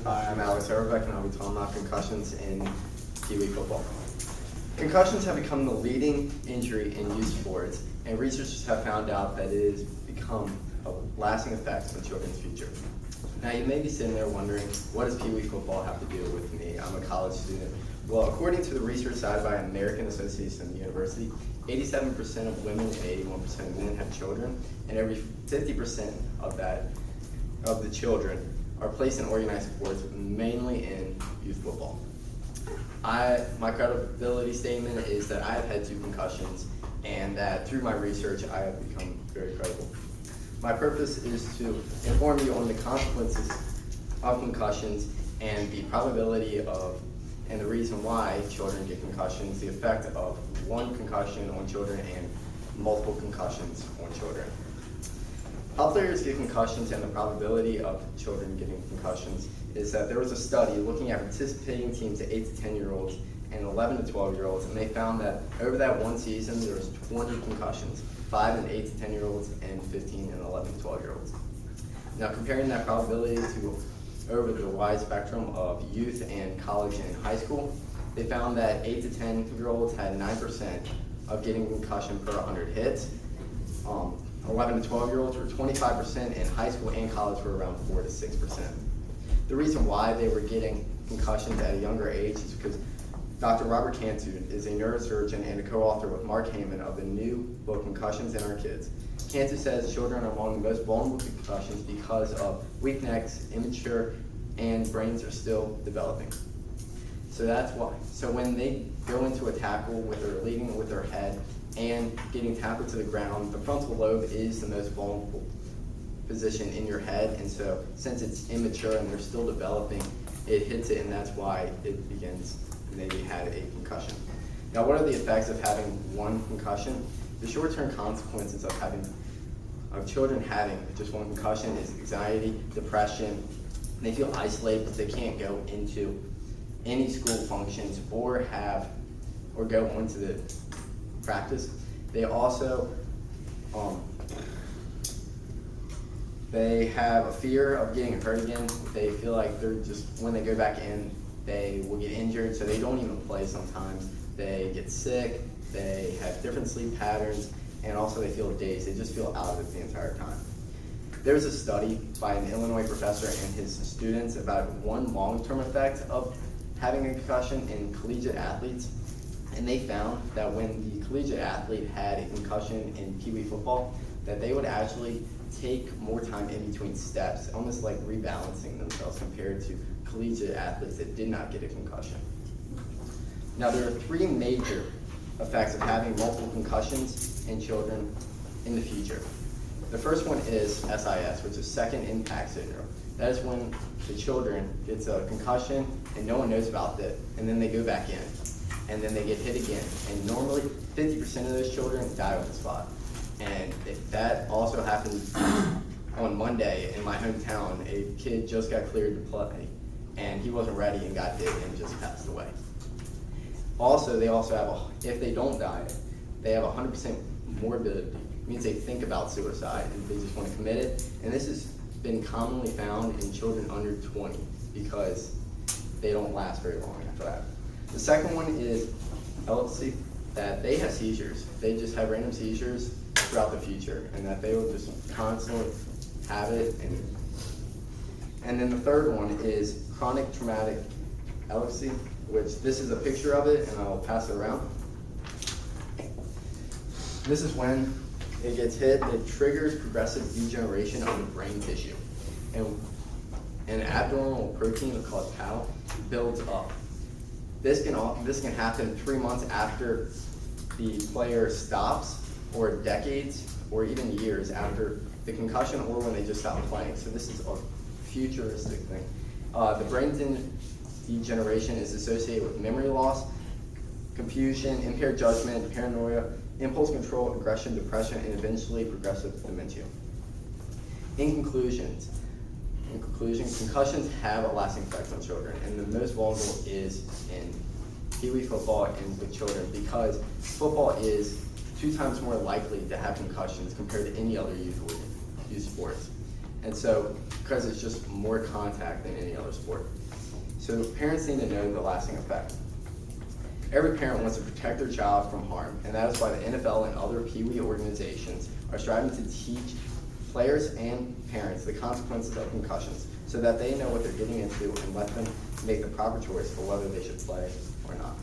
Hi, I'm Overbeck, and I'll be talking about concussions in Pee Wee football. Concussions have become the leading injury in youth sports, and researchers have found out that it has become a lasting effect on children's future. Now, you may be sitting there wondering, what does Pee Wee football have to do with me? I'm a college student. Well, according to the research cited by American Association of University, 87% of women and 81% of men have children, and every 50% of the children are placed in organized sports, mainly in youth football. My credibility statement is that I have had 2 concussions, and that through my research I have become very credible. My purpose is to inform you on the consequences of concussions and the probability of and the reason why children get concussions, the effect of 1 concussion on children and multiple concussions on children. How players get concussions and the probability of children getting concussions is that there was a study looking at participating teams at 8 to 10-year-olds and 11 to 12-year-olds, and they found that over that one season there was 20 concussions, 5 in 8 to 10-year-olds and 15 in 11 to 12-year-olds. Now, comparing that probability to over the wide spectrum of youth and college and high school, they found that 8 to 10-year-olds had 9% of getting a concussion per 100 hits. 11 to 12-year-olds were 25%, and high school and college were around 4 to 6%. The reason why they were getting concussions at a younger age is because Dr. Robert Cantu is a neurosurgeon and a co-author with Mark Heyman of the new book, Concussions in Our Kids. Cantu says children are among the most vulnerable to concussions because of weak necks, immature, and brains are still developing. So that's why. So when they go into a tackle with their leading with their head and getting tackled to the ground, the frontal lobe is the most vulnerable position in your head, and so since it's immature and they're still developing, it hits it, and that's why it begins maybe had a concussion. Now, what are the effects of having 1 concussion? The short-term consequences of children having just 1 concussion is anxiety, depression. They feel isolated, but they can't go into any school functions or go onto the practice. They also they have a fear of getting hurt again. They feel like when they go back in, they will get injured, so they don't even play sometimes. They get sick, they have different sleep patterns, and also they feel dazed. They just feel out of it the entire time. There's a study by an Illinois professor and his students about 1 long-term effect of having a concussion in collegiate athletes, and they found that when the collegiate athlete had a concussion in Pee Wee football, that they would actually take more time in between steps, almost like rebalancing themselves compared to collegiate athletes that did not get a concussion. Now, there are 3 major effects of having multiple concussions in children in the future. The first one is SIS, which is second impact syndrome. That is when the children gets a concussion and no one knows about it, and then they go back in, and then they get hit again. And normally, 50% of those children die on the spot. And that also happened on Monday in my hometown. A kid just got cleared to play, and he wasn't ready and got hit and just passed away. Also, they have, if they don't die, they have 100% morbidity. It means they think about suicide and they just want to commit it. And this has been commonly found in children under 20 because they don't last very long after that. The second one is epilepsy, that they have seizures. They just have random seizures throughout the future, and that they will just constantly have it. And then the third one is chronic traumatic epilepsy, which this is a picture of it, and I'll pass it around. This is when it gets hit, it triggers progressive degeneration of the brain tissue. And an abnormal protein called tau builds up. This can happen 3 months after the player stops, or decades, or even years after the concussion, or when they just stop playing. So this is a futuristic thing. The brain degeneration is associated with memory loss, confusion, impaired judgment, paranoia, impulse control, aggression, depression, and eventually progressive dementia. In conclusion, concussions have a lasting effect on children, and the most vulnerable is in Pee Wee football and with children, because football is 2 times more likely to have concussions compared to any other youth sports. And so, because it's just more contact than any other sport. So parents need to know the lasting effect. Every parent wants to protect their child from harm, and that is why the NFL and other Pee Wee organizations are striving to teach players and parents the consequences of concussions so that they know what they're getting into and let them make the proper choice for whether they should play or not.